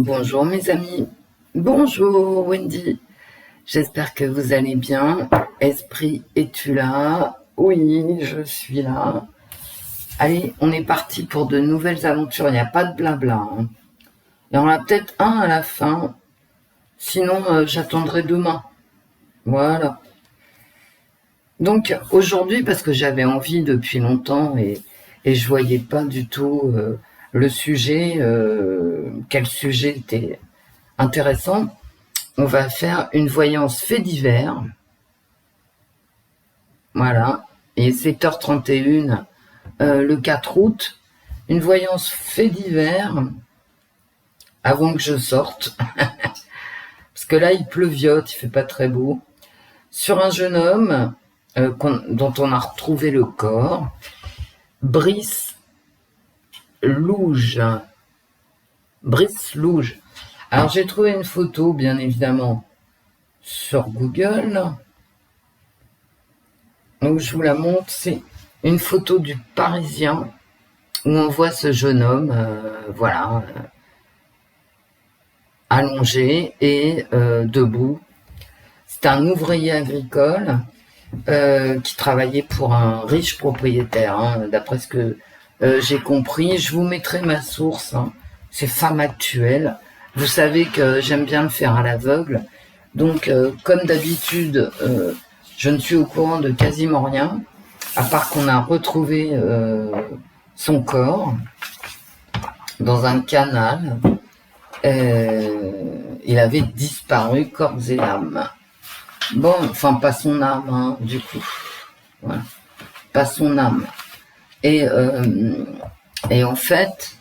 Bonjour mes amis, bonjour Wendy, j'espère que vous allez bien. Esprit, es-tu là? Oui, je suis là. Allez, on est parti pour de nouvelles aventures, il n'y a pas de blabla. Hein. Il y en a peut-être un à la fin, sinon j'attendrai demain. Voilà. Donc aujourd'hui, parce que j'avais envie depuis longtemps et je voyais pas du tout le sujet, quel sujet était intéressant, on va faire une voyance fait divers. Voilà. Et 7h31 le 4 août. Une voyance fait divers avant que je sorte. Parce que là, il pleuviote, il fait pas très beau. Sur un jeune homme dont on a retrouvé le corps. Brice Louge. Brice Louge. Alors, j'ai trouvé une photo, bien évidemment, sur Google. Donc je vous la montre, c'est une photo du Parisien où on voit ce jeune homme, voilà, allongé et debout. C'est un ouvrier agricole qui travaillait pour un riche propriétaire, hein, d'après ce que j'ai compris. Je vous mettrai ma source, hein, c'est Femme Actuelle. Vous savez que j'aime bien le faire à l'aveugle. Donc, comme d'habitude, je ne suis au courant de quasiment rien, à part qu'on a retrouvé son corps dans un canal. Il avait disparu corps et âme. Bon, enfin pas son âme, hein, du coup. Voilà. Pas son âme. Et en fait,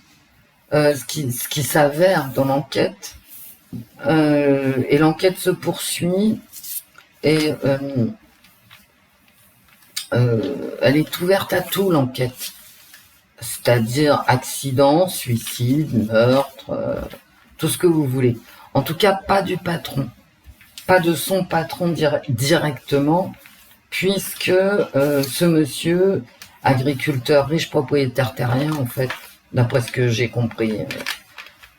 ce qui s'avère dans l'enquête, et l'enquête se poursuit, et elle est ouverte à tout, l'enquête. C'est-à-dire accident, suicide, meurtre, tout ce que vous voulez. En tout cas, pas du patron. Pas de son patron directement, puisque ce monsieur, agriculteur, riche propriétaire terrien, en fait, d'après ce que j'ai compris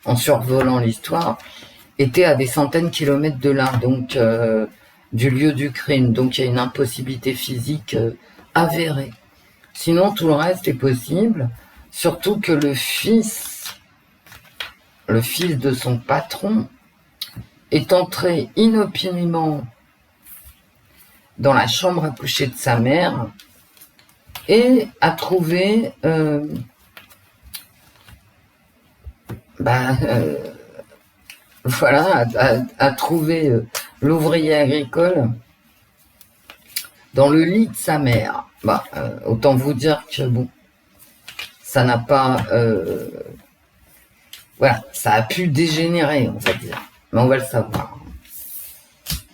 en survolant l'histoire, était à des centaines de kilomètres de là, donc du lieu du crime. Donc il y a une impossibilité physique avérée. Sinon, tout le reste est possible, surtout que le fils de son patron, est entré inopinément dans la chambre à coucher de sa mère et a trouvé voilà, a trouvé l'ouvrier agricole dans le lit de sa mère. Autant vous dire que bon, ça n'a pas voilà, ça a pu dégénérer, on va dire. Mais on va le savoir.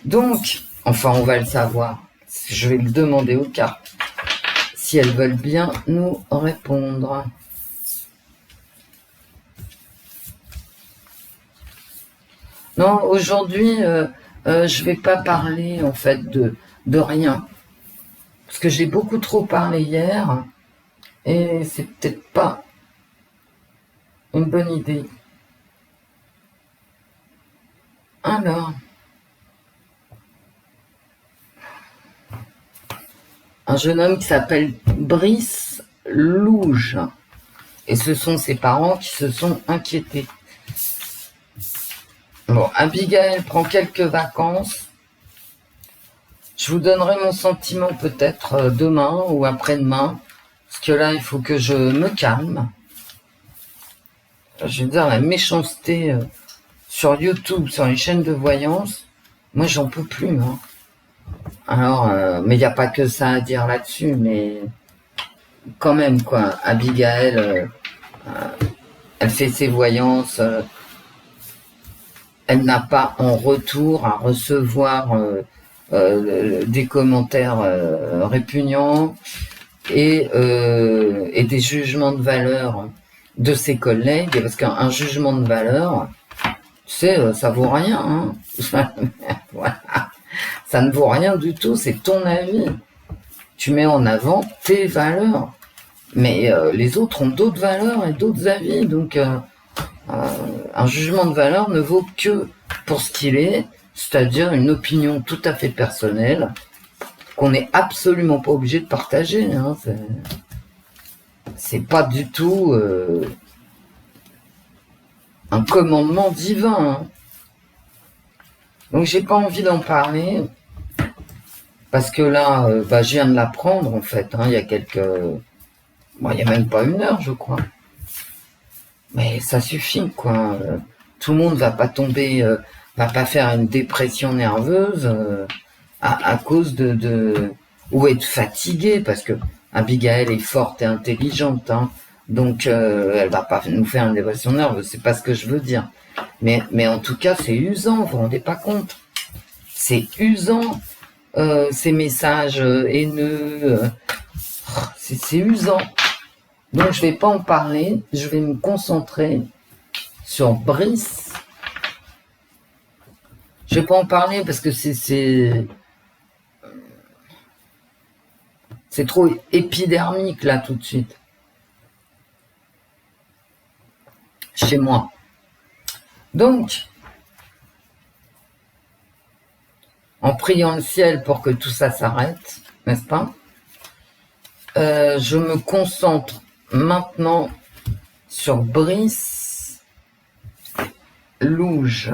Donc, enfin, on va le savoir. Je vais le demander aux cartes si elles veulent bien nous répondre. Non, aujourd'hui, je vais pas parler, en fait, de rien. Parce que j'ai beaucoup trop parlé hier. Et c'est peut-être pas une bonne idée. Alors, un jeune homme qui s'appelle Brice Louge. Et ce sont ses parents qui se sont inquiétés. Bon, Abigail prend quelques vacances. Je vous donnerai mon sentiment peut-être demain ou après-demain. Parce que là, il faut que je me calme. Je veux dire, la méchanceté sur YouTube, sur les chaînes de voyance, moi, j'en peux plus. Hein. Alors, mais il n'y a pas que ça à dire là-dessus, mais quand même, quoi. Abigail, elle fait ses voyances. Elle n'a pas en retour à recevoir des commentaires répugnants et des jugements de valeur de ses collègues, parce qu'un jugement de valeur, tu sais, ça vaut rien. Hein. Voilà. Ça ne vaut rien du tout, c'est ton avis. Tu mets en avant tes valeurs. Mais les autres ont d'autres valeurs et d'autres avis, donc un jugement de valeur ne vaut que pour ce qu'il est, c'est-à-dire une opinion tout à fait personnelle qu'on n'est absolument pas obligé de partager. Hein. C'est pas du tout un commandement divin. Hein. Donc j'ai pas envie d'en parler parce que là, je viens de l'apprendre en fait. Hein, il y a il y a même pas 1 heure, je crois. Mais ça suffit, quoi. Tout le monde va pas tomber, va pas faire une dépression nerveuse à cause ou être fatigué, parce que Abigail est forte et intelligente, hein, donc elle va pas nous faire une dépression nerveuse, c'est pas ce que je veux dire. Mais en tout cas, c'est usant, vous vous rendez pas compte. C'est usant, ces messages haineux, c'est usant. Donc je vais pas en parler, je vais me concentrer sur Brice. Je vais pas en parler parce que c'est trop épidermique là tout de suite. Chez moi. Donc, en priant le ciel pour que tout ça s'arrête, n'est-ce pas? Je me concentre maintenant sur Brice Louge.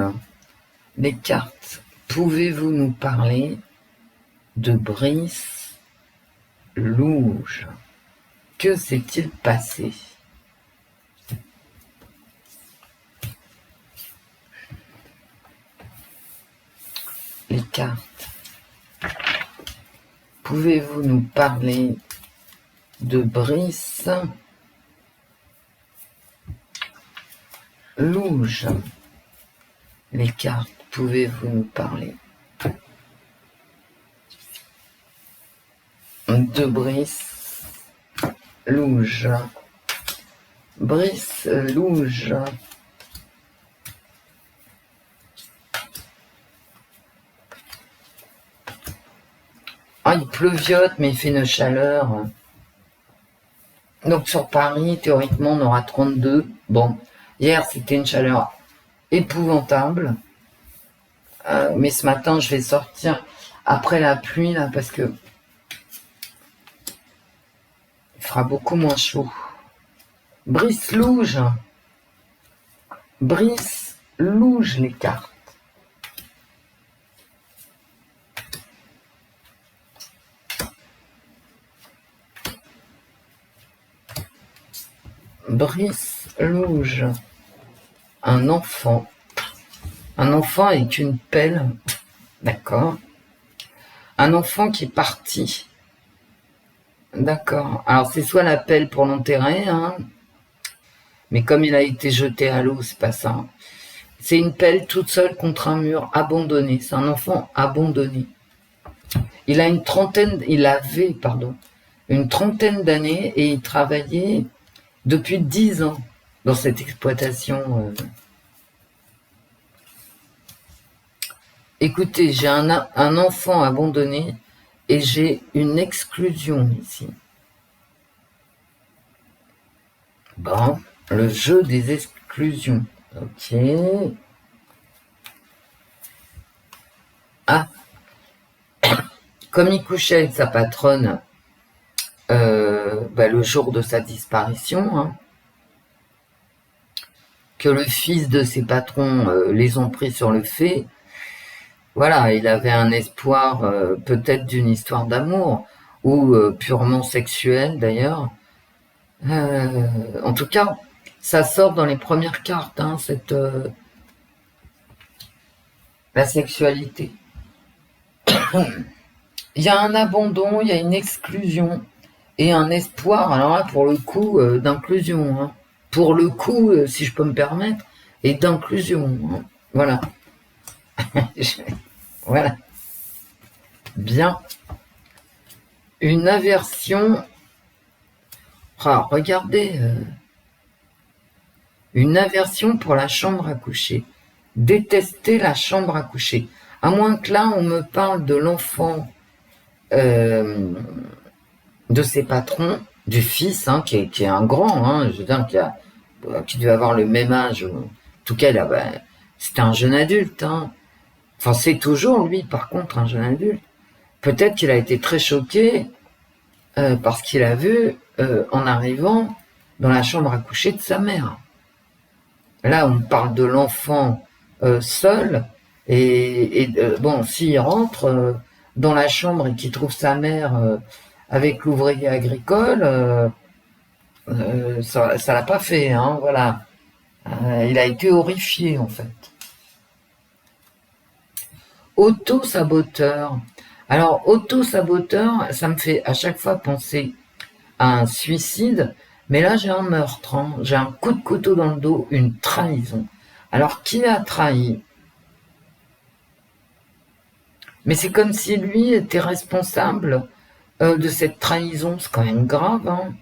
Les cartes, pouvez-vous nous parler de Brice Louge? Que s'est-il passé? Les cartes, pouvez-vous nous parler de Brice Louge? Les cartes, pouvez-vous nous parler de Brice Louge? Brice Louge. Ah, il pleuviote, mais il fait une chaleur. Donc sur Paris, théoriquement, on aura 32. Bon, hier, c'était une chaleur épouvantable. Mais ce matin, je vais sortir après la pluie, là, parce que il fera beaucoup moins chaud. Brice Louge. Brice Louge, les cartes. Brice Louge. Un enfant. Un enfant avec une pelle. D'accord. Un enfant qui est parti. D'accord. Alors c'est soit la pelle pour l'enterrer, hein, mais comme il a été jeté à l'eau, c'est pas ça. C'est une pelle toute seule contre un mur, abandonné. C'est un enfant abandonné. Il avait, une trentaine d'années et il travaillait depuis 10 ans dans cette exploitation. Écoutez, j'ai un enfant abandonné et j'ai une exclusion ici. Bon, le jeu des exclusions. Ok. Ah, comme il couchait avec sa patronne le jour de sa disparition, hein, que le fils de ses patrons les ont pris sur le fait, voilà, il avait un espoir peut-être d'une histoire d'amour, ou purement sexuelle d'ailleurs. En tout cas, ça sort dans les premières cartes, hein, la sexualité. Il y a un abandon, il y a une exclusion et un espoir, alors là pour le coup d'inclusion, hein. Pour le coup, si je peux me permettre, et d'inclusion, hein. Voilà. Voilà. Bien. Une aversion. Ah, regardez. Une aversion pour la chambre à coucher. Détester la chambre à coucher. À moins que là, on me parle de l'enfant de ses patrons, du fils, hein, qui est un grand, hein, je veux dire, qui devait avoir le même âge tout cas, c'était un jeune adulte. Hein. Enfin, c'est toujours, lui, par contre, un jeune adulte. Peut-être qu'il a été très choqué parce qu'il a vu, en arrivant, dans la chambre à coucher de sa mère. Là, on parle de l'enfant seul, et bon, s'il rentre dans la chambre et qu'il trouve sa mère avec l'ouvrier agricole, ça l'a pas fait, hein, voilà. Il a été horrifié, en fait. Auto-saboteur. Alors, auto-saboteur, ça me fait à chaque fois penser à un suicide, mais là, j'ai un meurtre, hein. J'ai un coup de couteau dans le dos, une trahison. Alors, qui a trahi? Mais c'est comme si lui était responsable de cette trahison, c'est quand même grave, hein.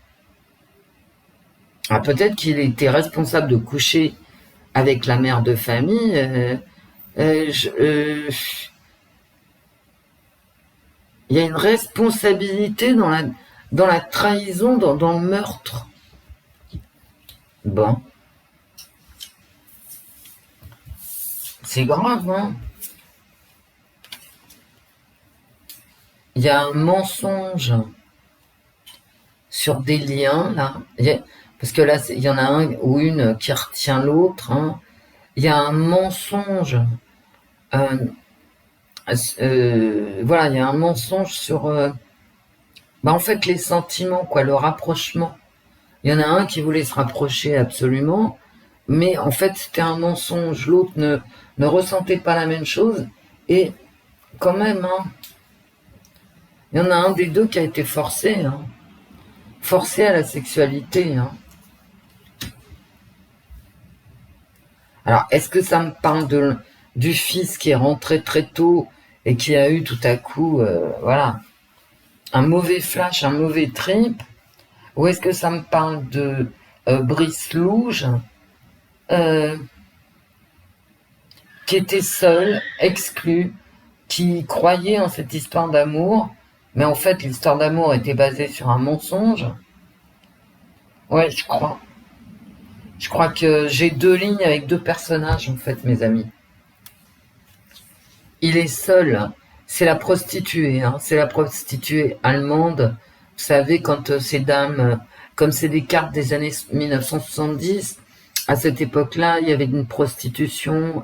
Alors, peut-être qu'il était responsable de coucher avec la mère de famille. Il y a une responsabilité dans la trahison, dans le meurtre. Bon. C'est grave, hein. Il y a un mensonge sur des liens, là. Parce que là, il y en a un ou une qui retient l'autre, hein. Il y a un mensonge. Voilà, il y a un mensonge sur en fait les sentiments, quoi, le rapprochement. Il y en a un qui voulait se rapprocher absolument, mais en fait c'était un mensonge. L'autre ne ressentait pas la même chose, et quand même, hein, il y en a un des deux qui a été forcé, hein, forcé à la sexualité. Hein. Alors, est-ce que ça me parle du fils qui est rentré très tôt et qui a eu tout à coup, voilà, un mauvais flash, un mauvais trip, ou est-ce que ça me parle de Brice Louge, qui était seul, exclu, qui croyait en cette histoire d'amour, mais en fait l'histoire d'amour était basée sur un mensonge? Ouais, je crois. Je crois que j'ai deux lignes avec deux personnages, en fait, mes amis. Il est seul. C'est la prostituée, hein. C'est la prostituée allemande. Vous savez, quand ces dames, comme c'est des cartes des années 1970, à cette époque-là, il y avait une prostitution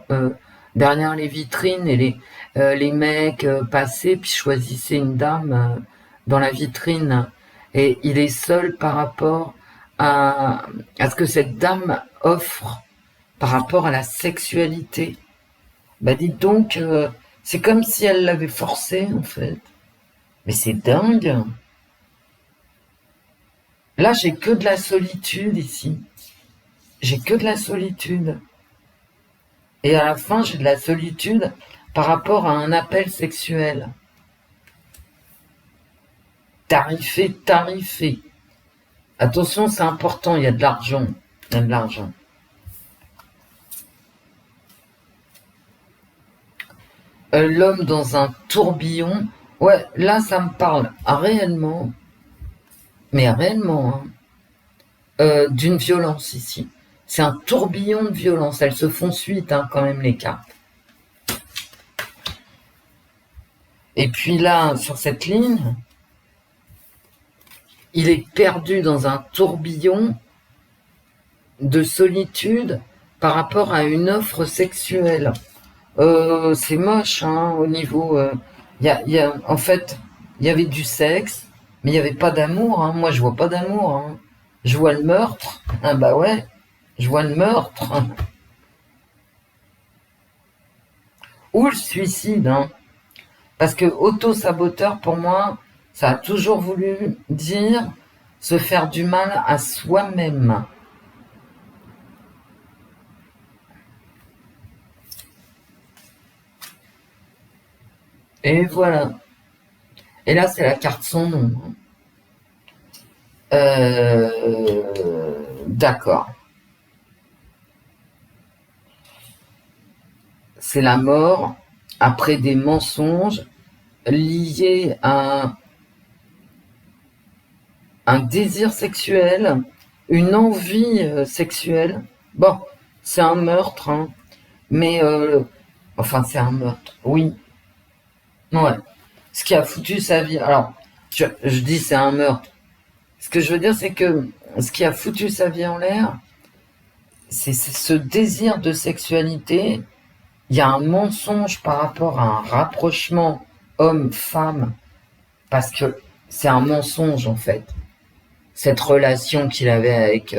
derrière les vitrines, et les mecs passaient puis choisissaient une dame dans la vitrine. Et il est seul par rapport à ce que cette dame offre par rapport à la sexualité. Bah dites donc, c'est comme si elle l'avait forcé, en fait. Mais c'est dingue. Là, j'ai que de la solitude ici. J'ai que de la solitude. Et à la fin, j'ai de la solitude par rapport à un appel sexuel. Tarifé, tarifé. Attention, c'est important, il y a de l'argent. Il y a de l'argent. L'homme dans un tourbillon. Ouais, là, ça me parle réellement, mais réellement, hein, d'une violence ici. C'est un tourbillon de violence. Elles se font suite, hein, quand même, les cartes. Et puis là, sur cette ligne, il est perdu dans un tourbillon de solitude par rapport à une offre sexuelle. C'est moche, hein, au niveau... en fait, il y avait du sexe, mais il n'y avait pas d'amour. Hein. Moi, je vois pas d'amour. Hein. Je vois le meurtre. Ah bah ouais, je vois le meurtre. Ou le suicide. Hein. Parce que auto-saboteur, pour moi, ça a toujours voulu dire se faire du mal à soi-même. Et voilà. Et là, c'est la carte sans nom. D'accord. C'est la mort après des mensonges liés à un désir sexuel, une envie sexuelle. Bon, C'est un meurtre, hein. Mais, enfin, c'est un meurtre. Oui, ouais. Ce qui a foutu sa vie. Alors, je dis c'est un meurtre. Ce que je veux dire, c'est que ce qui a foutu sa vie en l'air, c'est ce désir de sexualité. Il y a un mensonge par rapport à un rapprochement homme-femme, parce que c'est un mensonge en fait. Cette relation qu'il avait avec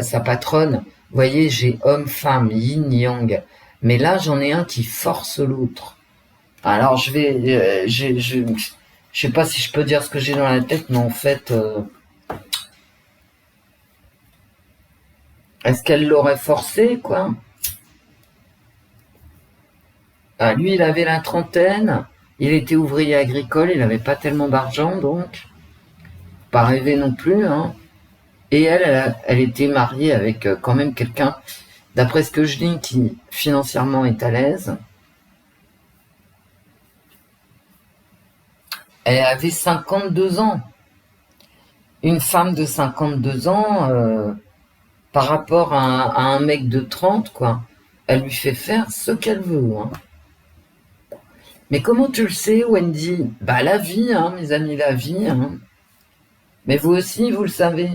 sa patronne, vous voyez, j'ai homme-femme, yin-yang, mais là j'en ai un qui force l'autre. Alors je sais pas si je peux dire ce que j'ai dans la tête, mais en fait, est-ce qu'elle l'aurait forcé, quoi? Ah, lui, il avait la trentaine, il était ouvrier agricole, il n'avait pas tellement d'argent, donc pas rêvé non plus, hein. Et elle était mariée avec quand même quelqu'un, d'après ce que je dis, qui financièrement est à l'aise. Elle avait 52 ans. Une femme de 52 ans, par rapport à un mec de 30, quoi. Elle lui fait faire ce qu'elle veut, hein. Mais comment tu le sais, Wendy? Bah, la vie, hein, mes amis, la vie, hein. Mais vous aussi, vous le savez.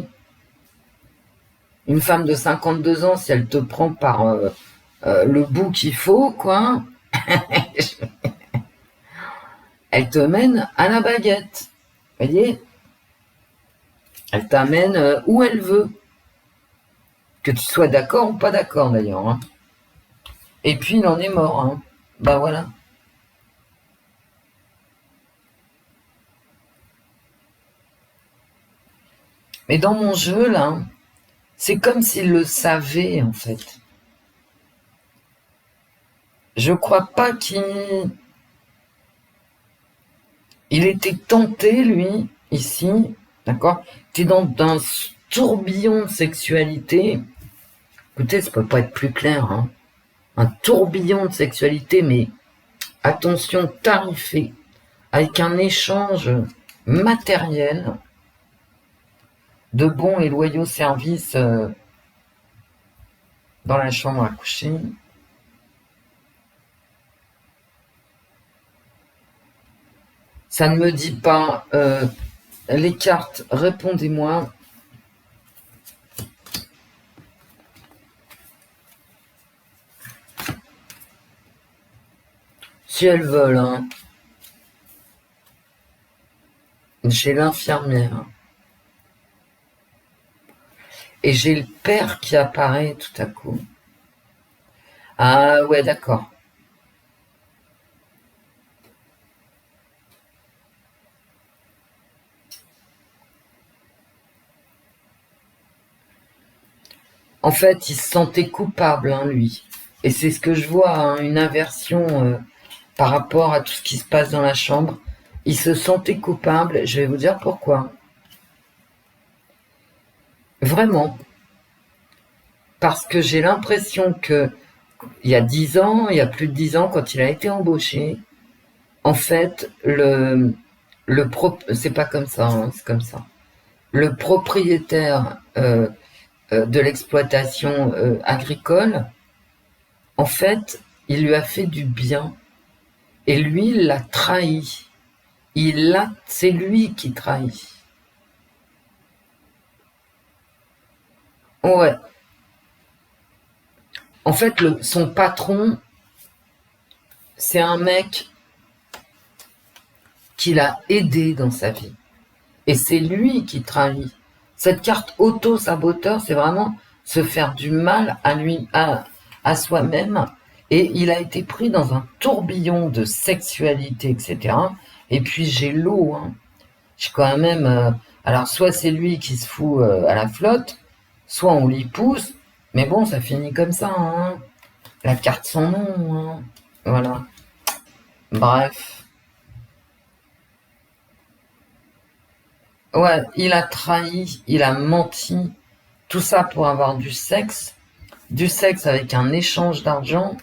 Une femme de 52 ans, si elle te prend par le bout qu'il faut, quoi, elle te mène à la baguette. Vous voyez? Elle t'amène où elle veut. Que tu sois d'accord ou pas d'accord, d'ailleurs, hein. Et puis, il en est mort, hein. Bah voilà. Mais dans mon jeu, là, c'est comme s'il le savait, en fait. Je crois pas il était tenté, lui, ici, d'accord? T'es dans un tourbillon de sexualité. Écoutez, ça peut pas être plus clair, hein. Un tourbillon de sexualité, mais attention, tarifé, avec un échange matériel de bons et loyaux services dans la chambre à coucher. Ça ne me dit pas. Les cartes, répondez-moi. Si elles veulent, hein. J'ai l'infirmière. Et j'ai le père qui apparaît tout à coup. Ah ouais, d'accord. En fait, il se sentait coupable, hein, lui. Et c'est ce que je vois, hein, une inversion par rapport à tout ce qui se passe dans la chambre. Il se sentait coupable. Je vais vous dire pourquoi. Vraiment. Parce que j'ai l'impression que il y a 10 ans, il y a plus de 10 ans, quand il a été embauché, en fait, c'est pas comme ça, hein, c'est comme ça. Le propriétaire de l'exploitation agricole, en fait, il lui a fait du bien. Et lui, il l'a trahi. C'est lui qui trahit. Ouais. En fait, son patron, c'est un mec qui l'a aidé dans sa vie. Et c'est lui qui trahit. Cette carte auto-saboteur, c'est vraiment se faire du mal à lui, à soi-même. Et il a été pris dans un tourbillon de sexualité, etc. Et puis j'ai l'eau, hein. J'ai quand même. Alors, soit c'est lui qui se fout à la flotte, soit on l'y pousse. Mais bon, ça finit comme ça, hein. La carte sans nom, hein. Voilà. Bref. Ouais, il a trahi, il a menti. Tout ça pour avoir du sexe. Du sexe avec un échange d'argent.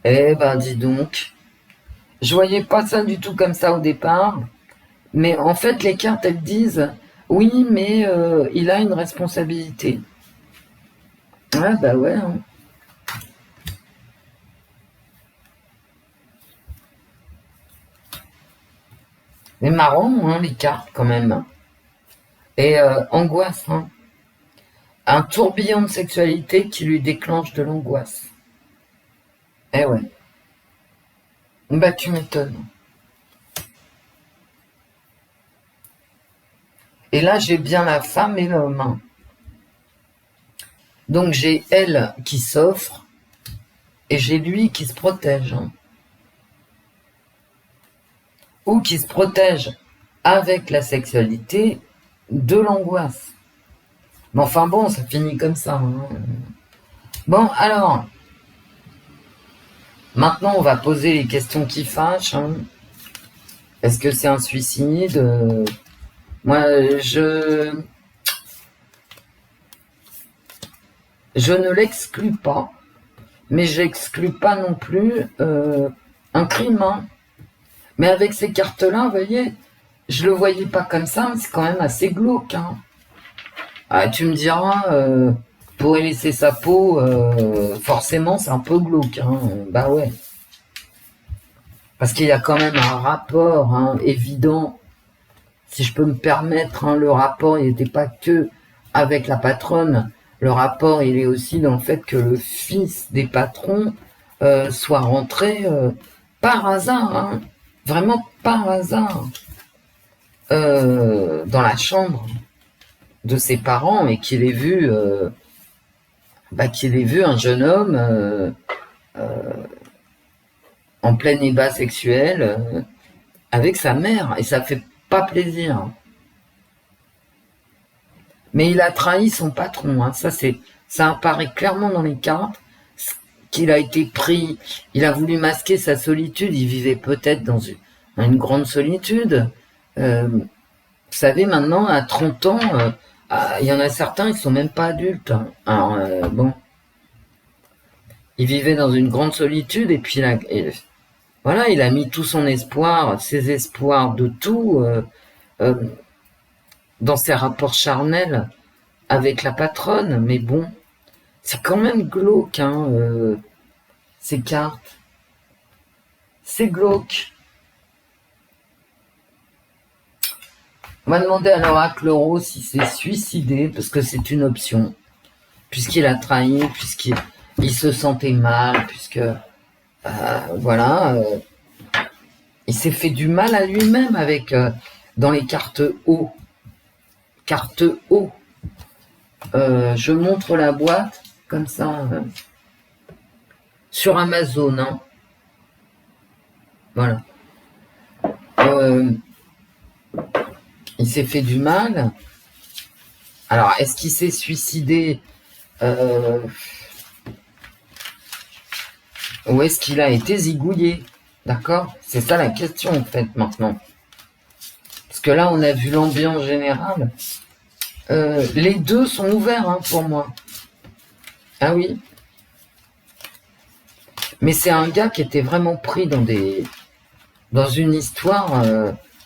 Eh ben, dis donc. Je voyais pas ça du tout comme ça au départ. Mais en fait, les cartes, elles disent, oui, mais il a une responsabilité. Ah bah ouais. Hein. C'est marrant, hein, les cartes quand même. Et angoisse, hein. Un tourbillon de sexualité qui lui déclenche de l'angoisse. Eh ouais. Bah tu m'étonnes. Et là, j'ai bien la femme et l'homme. Hein. Donc j'ai elle qui s'offre et j'ai lui qui se protège. Hein. Ou qui se protège avec la sexualité de l'angoisse. Mais enfin bon, ça finit comme ça. Hein. Bon, alors, maintenant on va poser les questions qui fâchent. Hein. Est-ce que c'est un suicide Moi, je ne l'exclus pas, mais j'exclus pas non plus un crime. Hein. Mais avec ces cartes-là, vous voyez, je le voyais pas comme ça, mais c'est quand même assez glauque. Hein. Ah, tu me diras, pour y laisser sa peau, forcément, c'est un peu glauque. Hein. Bah ouais. Parce qu'il y a quand même un rapport hein, évident. Si je peux me permettre, hein, le rapport, il n'était pas que avec la patronne. Le rapport, il est aussi dans le fait que le fils des patrons soit rentré par hasard, hein, vraiment par hasard, dans la chambre de ses parents et qu'il ait vu, qu'il ait vu un jeune homme en plein ébat sexuel avec sa mère et ça fait pas plaisir. Mais il a trahi son patron, hein. Ça apparaît clairement dans les cartes qu'il a été pris. Il a voulu masquer sa solitude. Il vivait peut-être dans une grande solitude. Vous savez, maintenant, à 30 ans, il y en a certains, ils sont même pas adultes. Hein. Alors, bon. Il vivait dans une grande solitude et puis voilà, il a mis tout son espoir, ses espoirs de tout, dans ses rapports charnels avec la patronne. Mais bon, c'est quand même glauque, hein, ces cartes. C'est glauque. On va demander à l'oracle Euro si c'est suicidé, parce que c'est une option. Puisqu'il a trahi, puisqu'il se sentait mal, puisque, voilà, il s'est fait du mal à lui-même avec, dans les cartes haut. Carte haut. Je montre la boîte, comme ça, sur Amazon, hein. Voilà. Il s'est fait du mal. Alors, est-ce qu'il s'est suicidé ou est-ce qu'il a été zigouillé? D'accord? C'est ça la question, en fait, maintenant. Parce que là, on a vu l'ambiance générale. Les deux sont ouverts, hein, pour moi. Ah oui. Mais c'est un gars qui était vraiment pris dans une histoire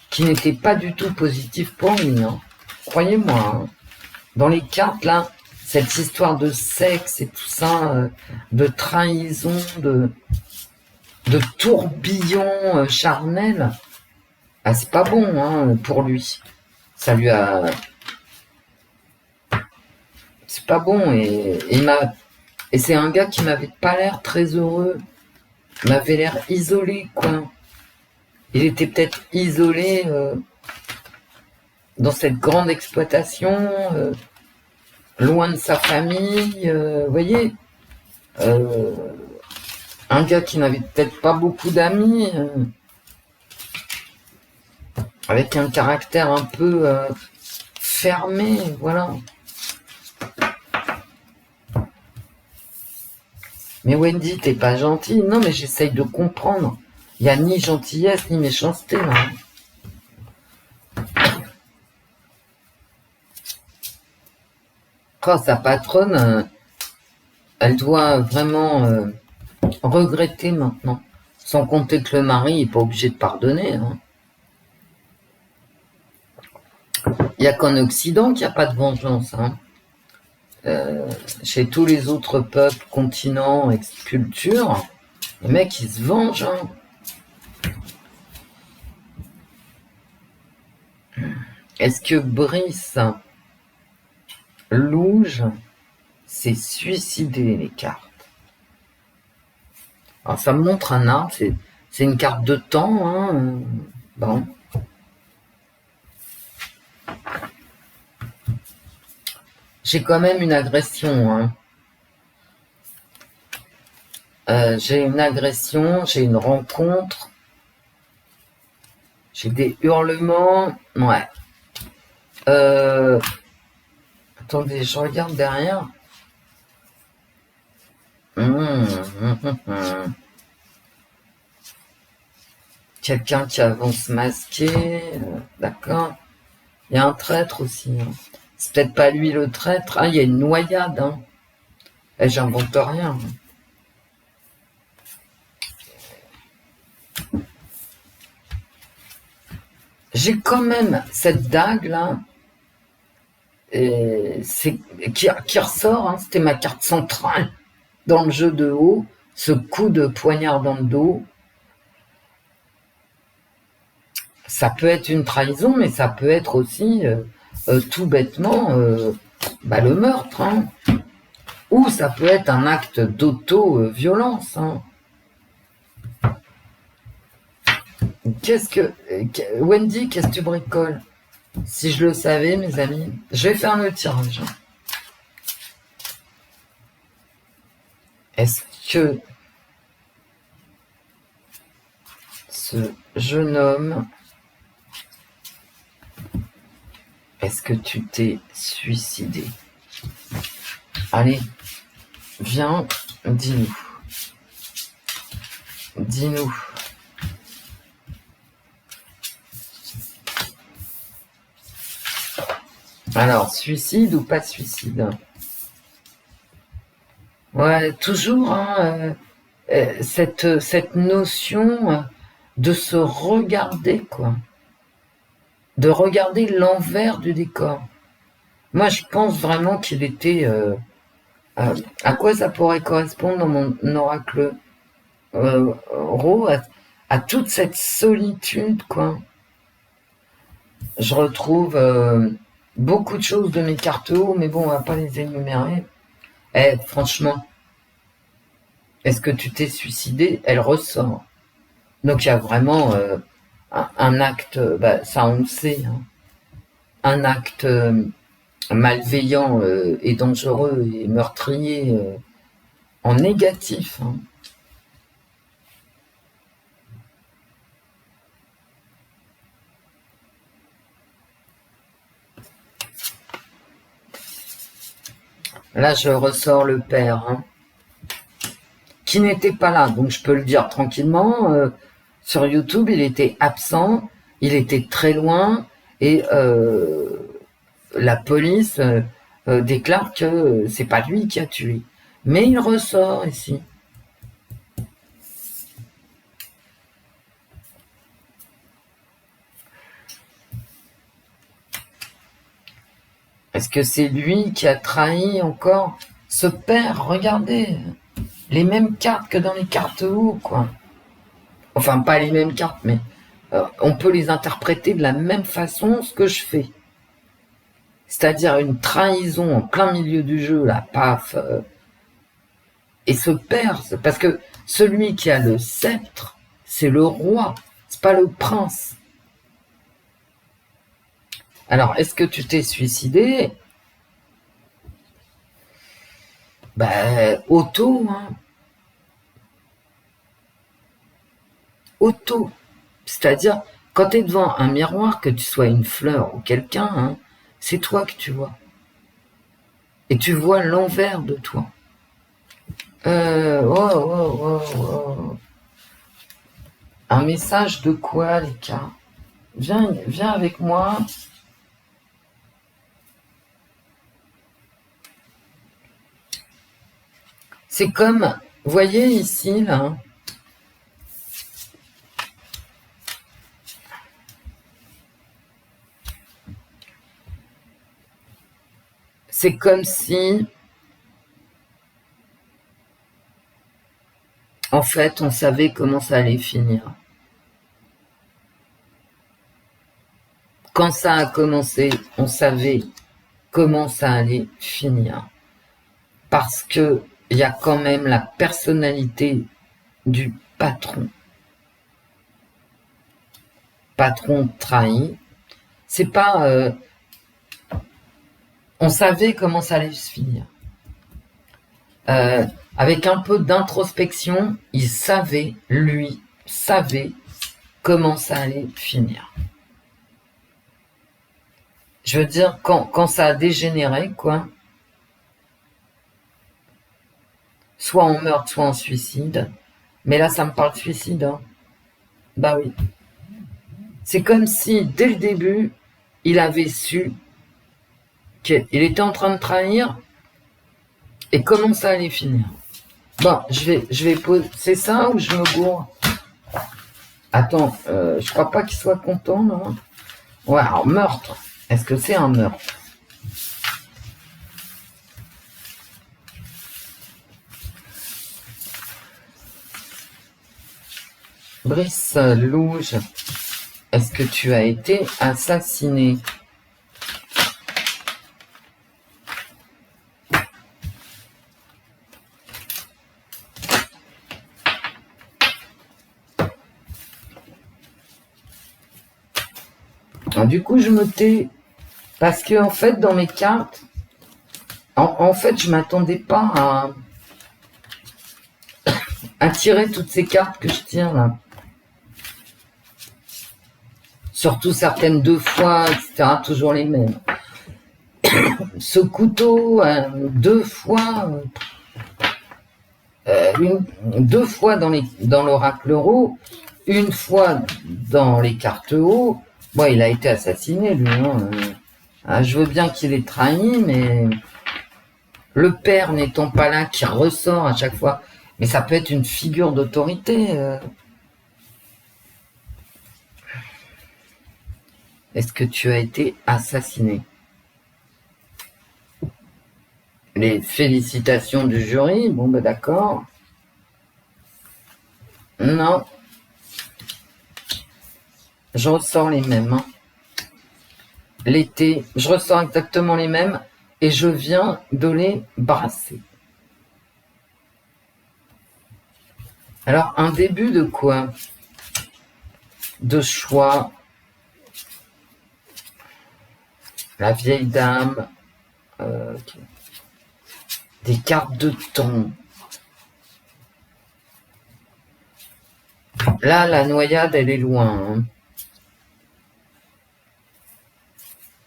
qui n'était pas du tout positive pour lui. Hein. Croyez-moi. Hein. Dans les cartes, là, cette histoire de sexe et tout ça, de trahison, de tourbillon charnel, ah, c'est pas bon hein, pour lui. Ça lui a... C'est pas bon et c'est un gars qui m'avait pas l'air très heureux. Il m'avait l'air isolé, quoi. Il était peut-être isolé dans cette grande exploitation, loin de sa famille, vous voyez. Un gars qui n'avait peut-être pas beaucoup d'amis, avec un caractère un peu fermé, voilà. Mais Wendy, t'es pas gentille. Non, mais j'essaye de comprendre. Il n'y a ni gentillesse ni méchanceté là. Quand sa patronne, elle doit vraiment regretter maintenant. Sans compter que le mari n'est pas obligé de pardonner. Hein. Il n'y a qu'en Occident qu'il n'y a pas de vengeance. Hein. Chez tous les autres peuples, continents, cultures, les mecs ils se vengent. Hein. Est-ce que Brice Louge s'est suicidé, les cartes? Alors ça me montre un arbre, c'est une carte de temps. Hein. Bon. J'ai quand même une agression. Hein. J'ai une agression, j'ai une rencontre, j'ai des hurlements. Ouais. Attendez, je regarde derrière. Quelqu'un qui avance masqué. D'accord. Il y a un traître aussi. Hein. C'est peut-être pas lui le traître. Ah, il y a une noyade. Hein. Et j'invente rien. J'ai quand même cette dague là. Qui ressort. Hein. C'était ma carte centrale dans le jeu de haut. Ce coup de poignard dans le dos. Ça peut être une trahison, mais ça peut être aussi tout bêtement le meurtre. Hein. Ou ça peut être un acte d'auto-violence. Hein. Wendy, qu'est-ce que tu bricoles? Si je le savais, mes amis. Je vais faire le tirage. Hein. Est-ce que ce jeune homme... Est-ce que tu t'es suicidé? Allez, viens, dis-nous. Dis-nous. Alors, suicide ou pas suicide? Ouais, toujours hein, cette notion de se regarder, quoi. De regarder l'envers du décor. Moi, je pense vraiment qu'il était... à quoi ça pourrait correspondre dans mon oracle Ro, à toute cette solitude, quoi. Je retrouve beaucoup de choses de mes cartes haut, mais bon, on va pas les énumérer. Franchement, est-ce que tu t'es suicidé? Elle ressort. Donc il y a vraiment un acte, ça on le sait, hein, un acte malveillant et dangereux et meurtrier en négatif. Hein. Là, je ressors le père, hein, qui n'était pas là, donc je peux le dire tranquillement. Sur YouTube, il était absent, il était très loin, et la police déclare que c'est pas lui qui a tué. Mais il ressort ici. Est-ce que c'est lui qui a trahi encore ce père? Regardez, les mêmes cartes que dans les cartes haut, quoi. Enfin, pas les mêmes cartes, mais on peut les interpréter de la même façon, ce que je fais. C'est-à-dire une trahison en plein milieu du jeu, là, paf. Et ce père, parce que celui qui a le sceptre, c'est le roi, c'est pas le prince. Alors, est-ce que tu t'es suicidé? Auto, hein. Auto. C'est-à-dire, quand tu es devant un miroir, que tu sois une fleur ou quelqu'un, hein, c'est toi que tu vois. Et tu vois l'envers de toi. Un message de quoi, les gars? Viens avec moi. C'est comme Vous voyez ici, là, c'est comme si, en fait, on savait comment ça allait finir. Quand ça a commencé, on savait comment ça allait finir. Parce que il y a quand même la personnalité du patron. Patron trahi. C'est pas... on savait comment ça allait se finir. Avec un peu d'introspection, il savait, lui, savait comment ça allait finir. Je veux dire, quand ça a dégénéré, quoi, soit en meurtre, soit en suicide, mais là, ça me parle de suicide, hein. Bah oui. C'est comme si, dès le début, il avait su qu'il était en train de trahir et comment ça allait finir. Bon, je vais poser... C'est ça ou je me gourre? Attends, je crois pas qu'il soit content, non? Ouais, alors meurtre. Est-ce que c'est un meurtre? Brice Louge, est-ce que tu as été assassiné? Alors, du coup, je me tais parce que en fait, dans mes cartes, en fait, je m'attendais pas à tirer toutes ces cartes que je tire là. Surtout certaines 2 fois, etc. Toujours les mêmes. Ce couteau, 2 fois, 2 fois dans l'oracle euro, 1 fois dans les cartes haut. Bon, il a été assassiné, lui. Hein. Je veux bien qu'il ait trahi, mais le père n'étant pas là, qui ressort à chaque fois. Mais ça peut être une figure d'autorité. Est-ce que tu as été assassiné? Les félicitations du jury, bon ben d'accord. Non. Je ressors les mêmes. Hein. L'été, je ressors exactement les mêmes et je viens de les brasser. Alors, un début de quoi? De choix. La vieille dame. Okay. Des cartes de temps. Là, la noyade, elle est loin. Hein.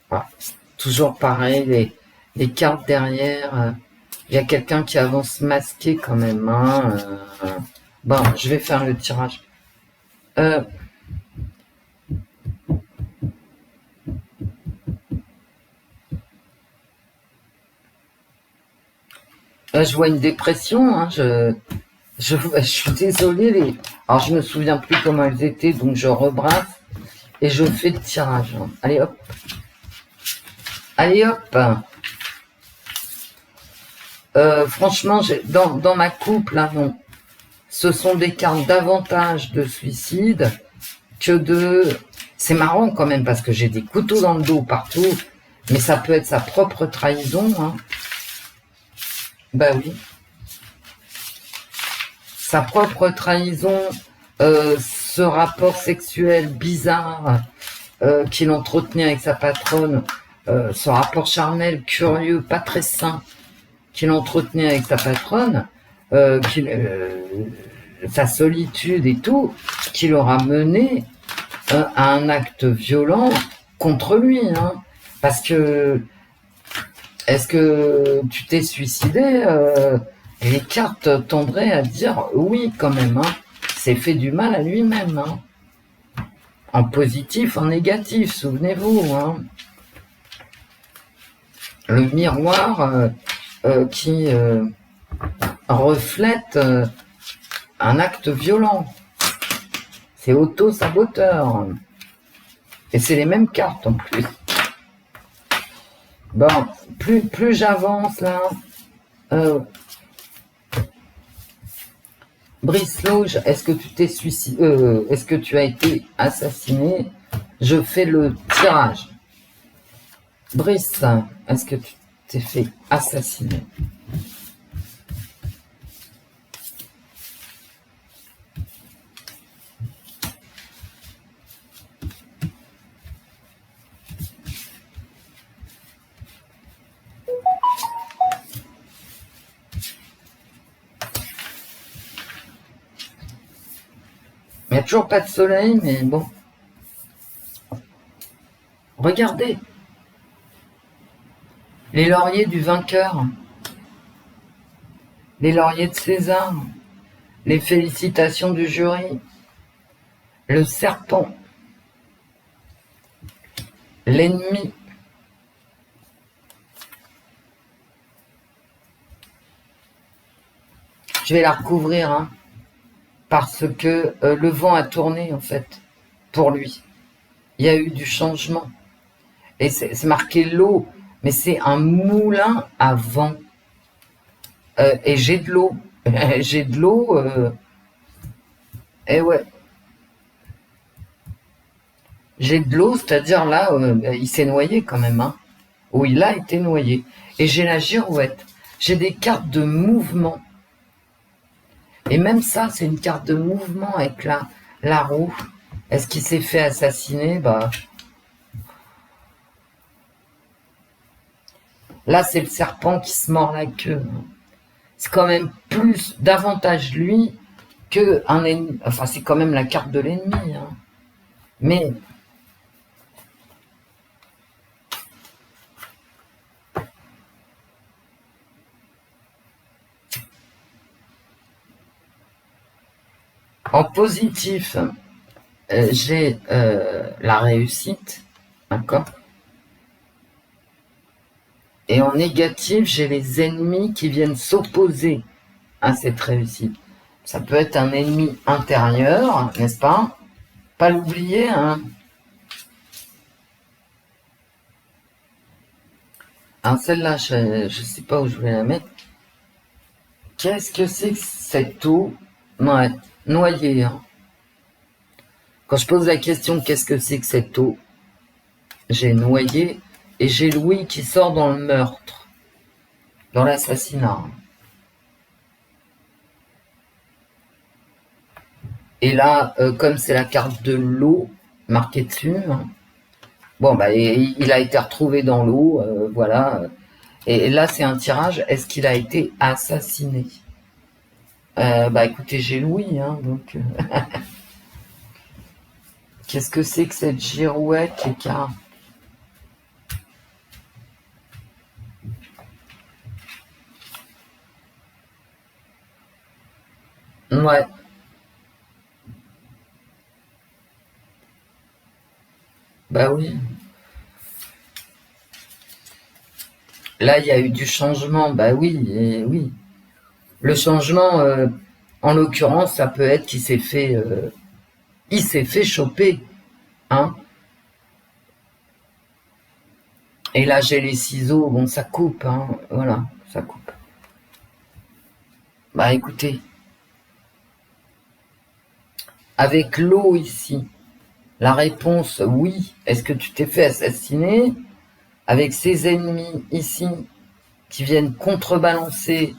Voilà. Toujours pareil, les cartes derrière. Il y a quelqu'un qui avance masqué quand même. Hein. Bon, je vais faire le tirage. Je vois une dépression. Hein. Je suis désolée. Alors, je me souviens plus comment elles étaient, donc je rebrasse et je fais le tirage. Hein. Allez, hop. Allez, hop. Franchement, dans ma coupe, là, non. Ce sont des cartes davantage de suicide que de... C'est marrant quand même, parce que j'ai des couteaux dans le dos partout, mais ça peut être sa propre trahison. Hein. Bah oui. Sa propre trahison, ce rapport sexuel bizarre qu'il entretenait avec sa patronne, ce rapport charnel, curieux, pas très sain, qu'il entretenait avec sa patronne, sa solitude et tout, qui l'aura mené à un acte violent contre lui. Hein. Parce que, est-ce que tu t'es suicidé les cartes tendraient à dire oui quand même. Hein. C'est fait du mal à lui-même. Hein. En positif, en négatif, souvenez-vous. Hein. Le miroir qui... reflète un acte violent. C'est auto-saboteur. Et c'est les mêmes cartes en plus. Bon, plus j'avance là. Brislow, est-ce que tu t'es suicidé, est-ce que tu as été assassiné? Je fais le tirage. Brice, est-ce que tu t'es fait assassiner? Il n'y a toujours pas de soleil, mais bon. Regardez. Les lauriers du vainqueur. Les lauriers de César. Les félicitations du jury. Le serpent. L'ennemi. Je vais la recouvrir, hein, parce que le vent a tourné, en fait, pour lui. Il y a eu du changement. Et c'est marqué l'eau, mais c'est un moulin à vent. Et j'ai de l'eau. J'ai de l'eau. Et ouais. J'ai de l'eau, c'est-à-dire là, il s'est noyé quand même, hein. Ou il a été noyé. Et j'ai la girouette. J'ai des cartes de mouvement. Et même ça, c'est une carte de mouvement avec la roue. Est-ce qu'il s'est fait assassiner? Bah, là, c'est le serpent qui se mord la queue. C'est quand même davantage lui que un ennemi. Enfin, c'est quand même la carte de l'ennemi, hein. Mais en positif, j'ai la réussite, d'accord? Et en négatif, j'ai les ennemis qui viennent s'opposer à cette réussite. Ça peut être un ennemi intérieur, n'est-ce pas? Pas l'oublier, hein. Alors celle-là, je ne sais pas où je vais la mettre. Qu'est-ce que c'est que cette eau? Ouais, noyée, hein. Quand je pose la question qu'est-ce que c'est que cette eau, j'ai noyé et j'ai Louis qui sort dans le meurtre, dans l'assassinat. Et là, comme c'est la carte de l'eau marquée dessus, hein, bon bah il a été retrouvé dans l'eau, voilà. Et là c'est un tirage. Est-ce qu'il a été assassiné? Bah écoutez, j'ai Louis, hein, donc. Qu'est-ce que c'est que cette girouette, les gars? Ouais. Bah oui. Là, il y a eu du changement. Bah oui, et oui. Le changement, en l'occurrence, ça peut être qu'il s'est fait, il s'est fait choper, hein. Et là, j'ai les ciseaux. Bon, ça coupe, hein. Voilà, ça coupe. Bah écoutez, avec l'eau ici, la réponse oui. Est-ce que tu t'es fait assassiner? Avec ces ennemis ici qui viennent contrebalancer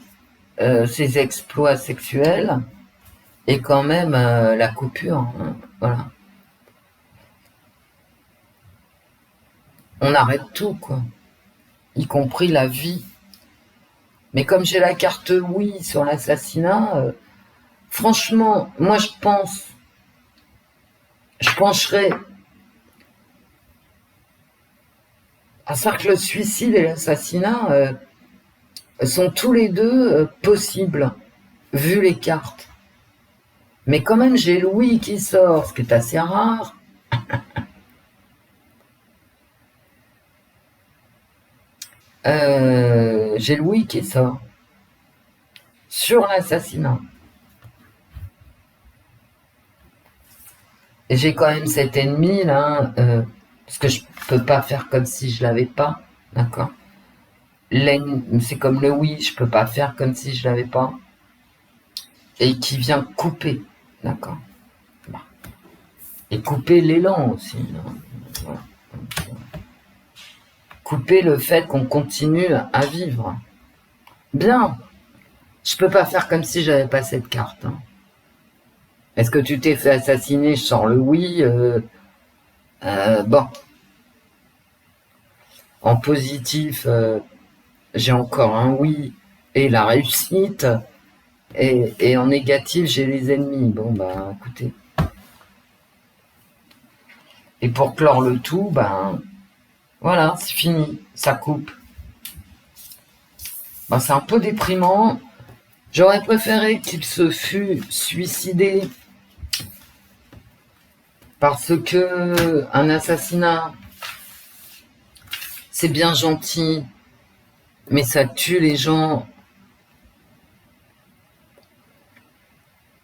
ses exploits sexuels et quand même la coupure, hein, voilà. On arrête tout, quoi, y compris la vie. Mais comme j'ai la carte oui sur l'assassinat, franchement, moi je pencherais à ça que le suicide et l'assassinat sont tous les deux possibles, vu les cartes. Mais quand même, j'ai Louis qui sort, ce qui est assez rare. J'ai Louis qui sort. sur l'assassinat. Et j'ai quand même cet ennemi là, parce que je peux pas faire comme si je l'avais pas, d'accord. C'est comme le oui, je peux pas faire comme si je l'avais pas. Et qui vient couper, d'accord. Et couper l'élan aussi. Voilà. Couper le fait qu'on continue à vivre. Bien. Je peux pas faire comme si j'avais pas cette carte. Hein. Est-ce que tu t'es fait assassiner? Je sors le oui. Bon. En positif, j'ai encore un oui et la réussite. Et en négatif, j'ai les ennemis. Bon, bah, écoutez. Et pour clore le tout, ben, voilà, c'est fini. Ça coupe. Ben, c'est un peu déprimant. J'aurais préféré qu'il se fût suicidé parce que un assassinat, c'est bien gentil, mais ça tue les gens.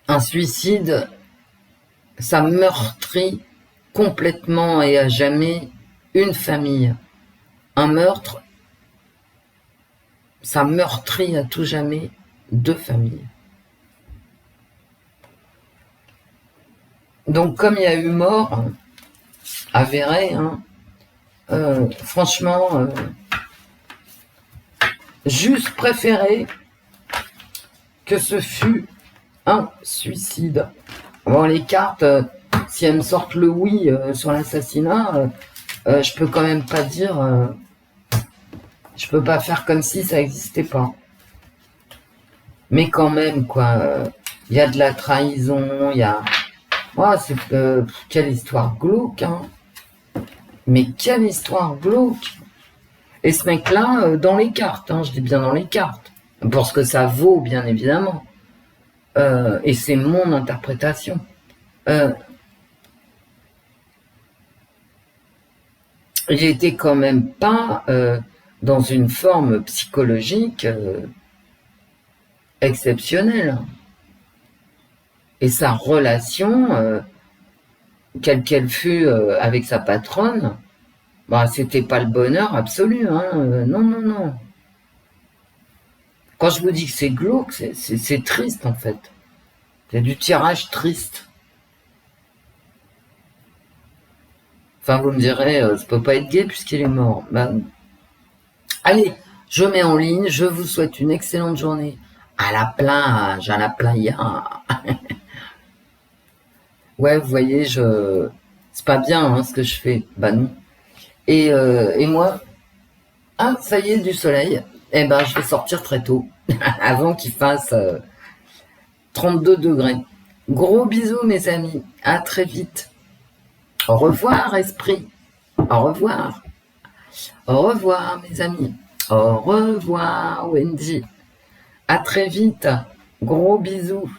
Un suicide, ça meurtrit complètement et à jamais une famille. Un meurtre, ça meurtrit à tout jamais deux familles. Donc comme il y a eu mort avérée, hein, franchement, juste préféré que ce fût un suicide. Bon, les cartes, si elles me sortent le oui sur l'assassinat, je peux quand même pas dire... je peux pas faire comme si ça n'existait pas. Mais quand même, quoi, il y a de la trahison, il y a... Oh, c'est... quelle histoire glauque, hein. Mais quelle histoire glauque. Et ce mec-là, dans les cartes, hein, je dis bien dans les cartes, pour ce que ça vaut, bien évidemment. Et c'est mon interprétation. Il était quand même pas dans une forme psychologique exceptionnelle. Et sa relation, quelle qu'elle fût avec sa patronne, bah, c'était pas le bonheur absolu. Hein, non, non, non. Quand je vous dis que c'est glauque, c'est triste en fait. C'est du tirage triste. Enfin, vous me direz, ça peut pas être gay puisqu'il est mort. Bah, allez, je mets en ligne, je vous souhaite une excellente journée. À la plage, à la playa. Ouais, vous voyez, c'est pas bien hein, ce que je fais. Bah non. Et moi, ah, ça y est, du soleil. Eh ben, je vais sortir très tôt, avant qu'il fasse 32 degrés. Gros bisous, mes amis. À très vite. Au revoir, esprit. Au revoir. Au revoir, mes amis. Au revoir, Wendy. À très vite. Gros bisous.